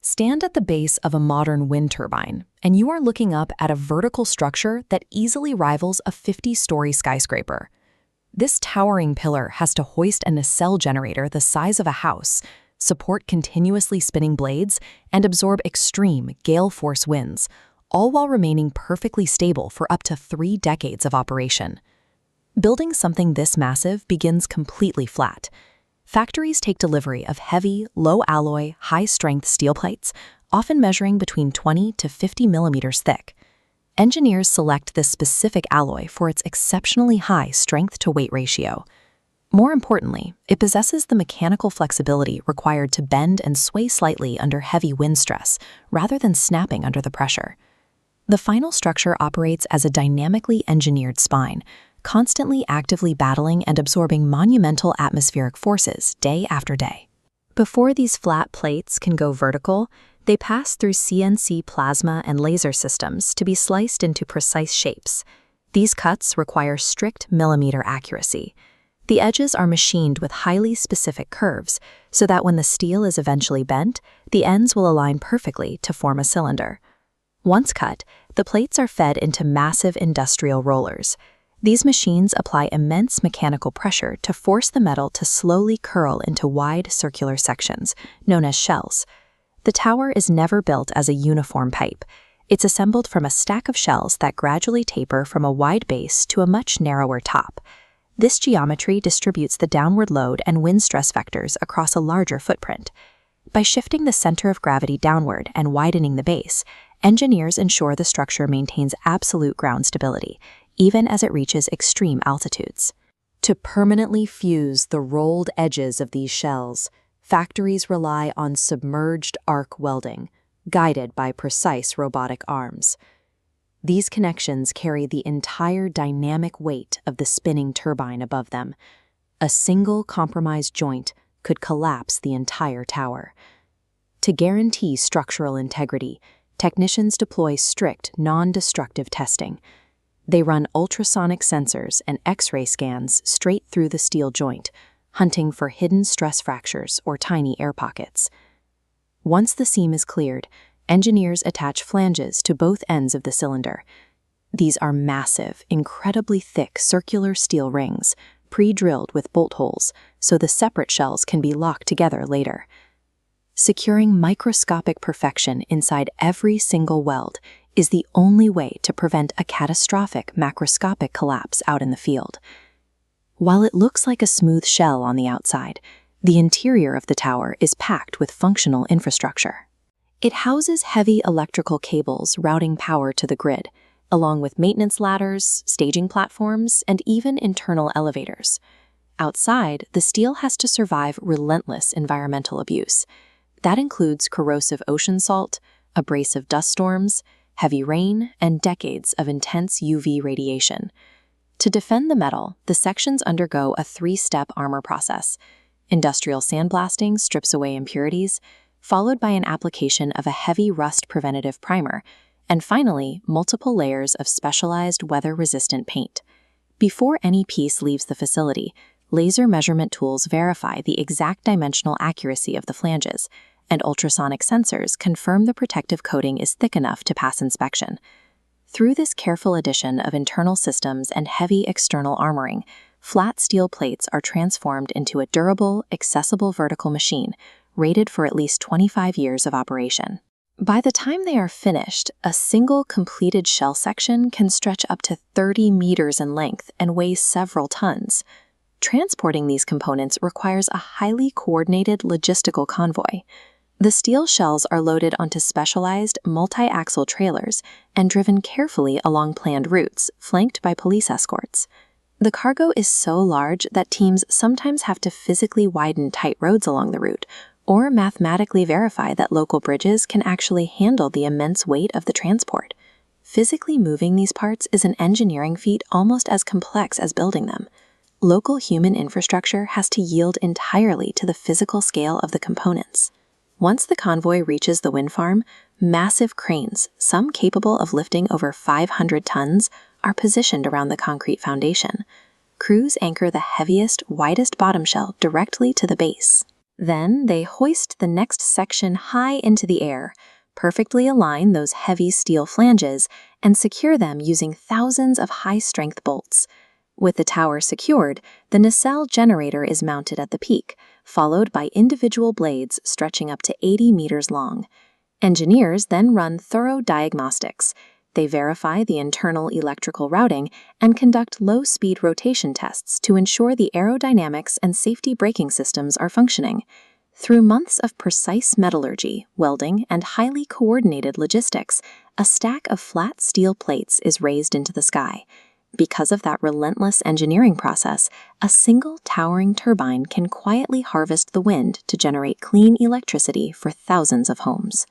Stand at the base of a modern wind turbine, and you are looking up at a vertical structure that easily rivals a 50-story skyscraper. This towering pillar has to hoist a nacelle generator the size of a house, support continuously spinning blades, and absorb extreme gale force winds, all while remaining perfectly stable for up to 3 decades of operation. Building something this massive begins completely flat. Factories take delivery of heavy, low-alloy, high-strength steel plates, often measuring between 20 to 50 millimeters thick. Engineers select this specific alloy for its exceptionally high strength-to-weight ratio. More importantly, it possesses the mechanical flexibility required to bend and sway slightly under heavy wind stress, rather than snapping under the pressure. The final structure operates as a dynamically engineered spine, constantly actively battling and absorbing monumental atmospheric forces day after day. Before these flat plates can go vertical, they pass through CNC plasma and laser systems to be sliced into precise shapes. These cuts require strict millimeter accuracy. The edges are machined with highly specific curves, so that when the steel is eventually bent, the ends will align perfectly to form a cylinder. Once cut, the plates are fed into massive industrial rollers. These machines apply immense mechanical pressure to force the metal to slowly curl into wide circular sections, known as shells. The tower is never built as a uniform pipe. It's assembled from a stack of shells that gradually taper from a wide base to a much narrower top. This geometry distributes the downward load and wind stress vectors across a larger footprint. By shifting the center of gravity downward and widening the base, engineers ensure the structure maintains absolute ground stability, even as it reaches extreme altitudes. To permanently fuse the rolled edges of these shells, factories rely on submerged arc welding, guided by precise robotic arms. These connections carry the entire dynamic weight of the spinning turbine above them. A single compromised joint could collapse the entire tower. To guarantee structural integrity, technicians deploy strict, non-destructive testing. They run ultrasonic sensors and X-ray scans straight through the steel joint, hunting for hidden stress fractures or tiny air pockets. Once the seam is cleared, engineers attach flanges to both ends of the cylinder. These are massive, incredibly thick circular steel rings, pre-drilled with bolt holes, so the separate shells can be locked together later. Securing microscopic perfection inside every single weld is the only way to prevent a catastrophic macroscopic collapse out in the field. While it looks like a smooth shell on the outside, the interior of the tower is packed with functional infrastructure. It houses heavy electrical cables routing power to the grid, along with maintenance ladders, staging platforms, and even internal elevators. Outside, the steel has to survive relentless environmental abuse. That includes corrosive ocean salt, abrasive dust storms, heavy rain, and decades of intense UV radiation. To defend the metal, the sections undergo a 3-step armor process. Industrial sandblasting strips away impurities, followed by an application of a heavy rust preventative primer, and finally, multiple layers of specialized weather-resistant paint. Before any piece leaves the facility, laser measurement tools verify the exact dimensional accuracy of the flanges, and ultrasonic sensors confirm the protective coating is thick enough to pass inspection. Through this careful addition of internal systems and heavy external armoring, flat steel plates are transformed into a durable, accessible vertical machine, rated for at least 25 years of operation. By the time they are finished, a single completed shell section can stretch up to 30 meters in length and weigh several tons. Transporting these components requires a highly coordinated logistical convoy. The steel shells are loaded onto specialized multi-axle trailers and driven carefully along planned routes, flanked by police escorts. The cargo is so large that teams sometimes have to physically widen tight roads along the route, or mathematically verify that local bridges can actually handle the immense weight of the transport. Physically moving these parts is an engineering feat almost as complex as building them. Local human infrastructure has to yield entirely to the physical scale of the components. Once the convoy reaches the wind farm, massive cranes, some capable of lifting over 500 tons, are positioned around the concrete foundation. Crews anchor the heaviest, widest bottom shell directly to the base. Then they hoist the next section high into the air, perfectly align those heavy steel flanges, and secure them using thousands of high-strength bolts. With the tower secured, the nacelle generator is mounted at the peak, followed by individual blades stretching up to 80 meters long. Engineers then run thorough diagnostics. They verify the internal electrical routing and conduct low-speed rotation tests to ensure the aerodynamics and safety braking systems are functioning. Through months of precise metallurgy, welding, and highly coordinated logistics, a stack of flat steel plates is raised into the sky. Because of that relentless engineering process, a single towering turbine can quietly harvest the wind to generate clean electricity for thousands of homes.